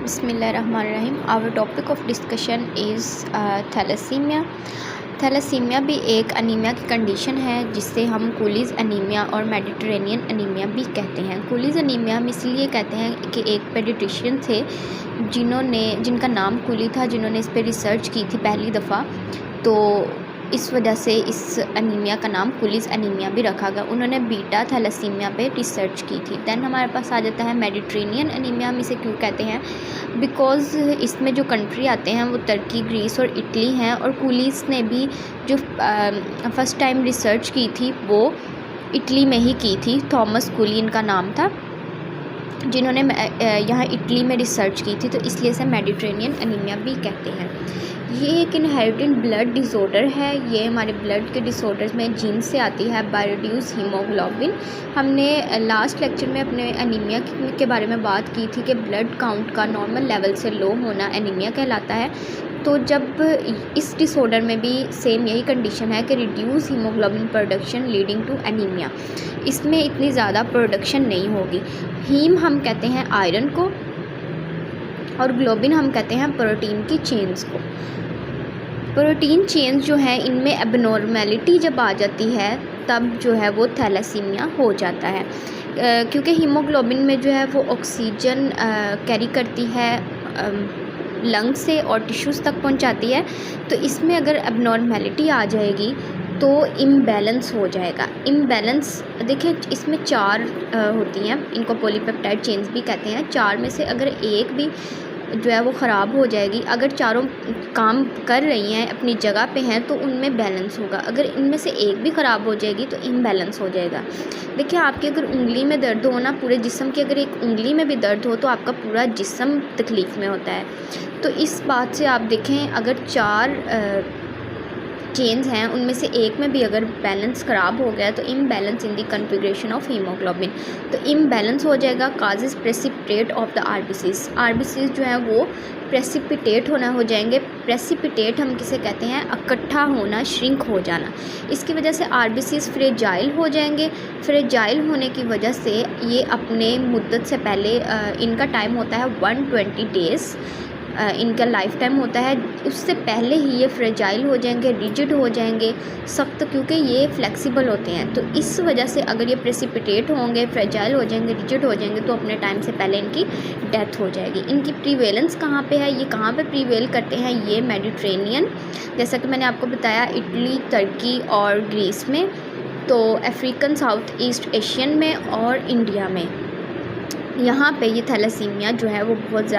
बिस्मिल्लाहिर्रहमानिर्रहीम। Our topic of discussion is thalassaemia. Thalassaemia भी एक अनीमिया की कंडीशन है जिससे हम कूलीज़ अनीमिया और मेडिटेरेनियन अनीमिया भी कहते हैं। कूलीज़ अनीमिया हम इसलिए कहते हैं कि एक पेडिट्रिशियन थे जिनका नाम कूली था, जिन्होंने इस पर रिसर्च की थी पहली दफ़ा, तो इस वजह से इस अनीमिया का नाम कूलीज़ अनीमिया भी रखा गया। उन्होंने बीटा थैलेसीमिया पे रिसर्च की थी। दैन हमारे पास आ जाता है मेडिटेरेनियन अनीमिया। हम इसे क्यों कहते हैं? बिकॉज़ इसमें जो कंट्री आते हैं वो तुर्की, ग्रीस और इटली हैं। और कूलीज़ ने भी जो फ़र्स्ट टाइम रिसर्च की थी वो इटली में ही की थी। थॉमस कूली इनका नाम था, जिन्होंने यहाँ इटली में रिसर्च की थी, तो इसलिए इसे मेडिटेरेनियन अनीमिया भी कहते हैं। ये एक इनहेरिटेड ब्लड डिसऑर्डर है। ये हमारे ब्लड के डिसऑर्डर्स में जीन से आती है बाय रिड्यूस हीमोग्लोबिन। हमने लास्ट लेक्चर में अपने एनीमिया के बारे में बात की थी कि ब्लड काउंट का नॉर्मल लेवल से लो होना एनीमिया कहलाता है। तो जब इस डिसऑर्डर में भी सेम यही कंडीशन है कि reduce haemoglobin production leading to anaemia. इसमें इतनी ज़्यादा प्रोडक्शन नहीं होगी। हीम हम कहते हैं आयरन को और ग्लोबिन हम कहते हैं प्रोटीन की चेन्स को। प्रोटीन चेन्स जो है इनमें एबनॉर्मेलिटी जब आ जाती है तब जो है वो थैलेसीमिया हो जाता है, क्योंकि हीमोग्लोबिन में जो है वो ऑक्सीजन कैरी करती है लंग से और टिश्यूज़ तक पहुंचाती है। तो इसमें अगर एबनॉर्मेलिटी आ जाएगी तो इम्बैलेंस हो जाएगा। इम्बैलेंस देखिए, इसमें 4 होती हैं, इनको पॉलीपेप्टाइड चेन्स भी कहते हैं। 4 में से अगर एक भी जो है वो ख़राब हो जाएगी, अगर चारों काम कर रही हैं, अपनी जगह पे हैं, तो उनमें बैलेंस होगा। अगर इनमें से एक भी ख़राब हो जाएगी तो इम्बैलेंस हो जाएगा। देखिए, आपकी अगर उंगली में दर्द हो ना, पूरे जिस्म की अगर एक उंगली में भी दर्द हो तो आपका पूरा जिस्म तकलीफ़ में होता है। तो इस बात से आप देखें, अगर 4 चेन्स हैं, उनमें से एक में भी अगर बैलेंस ख़राब हो गया तो imbalance in the configuration of haemoglobin, तो इम्बैलेंस हो जाएगा। Causes precipitate of the RBCs. RBCs जो है वो प्रेसिपिटेट होना हो जाएंगे। प्रेसिपिटेट हम किसे कहते हैं? इकट्ठा होना, श्रिंक हो जाना। इसकी वजह से आरबीसीज फ्रेजाइल हो जाएंगे। फ्रेजाइल होने की वजह से ये अपने मुद्दत से पहले इनका टाइम होता है 120 डेज़, इनका लाइफ टाइम होता है। उससे पहले ही ये फ्रेजाइल हो जाएंगे, रिजिड हो जाएंगे, सख्त, क्योंकि ये फ्लेक्सिबल होते हैं। तो इस वजह से अगर ये प्रेसिपिटेट होंगे, फ्रेजाइल हो जाएंगे, रिजिड हो जाएंगे, तो अपने टाइम से पहले इनकी डेथ हो जाएगी। इनकी प्रीवेलेंस कहाँ पे है? ये कहाँ पे प्रीवेल करते हैं? ये मेडिटेरेनियन, जैसा कि मैंने आपको बताया, इटली, तुर्की और ग्रीस में, तो अफ्रीकन, साउथ ईस्ट एशियन में और इंडिया में, यहाँ पे ये थैलेसीमिया जो है वो बहुत ज़्यादा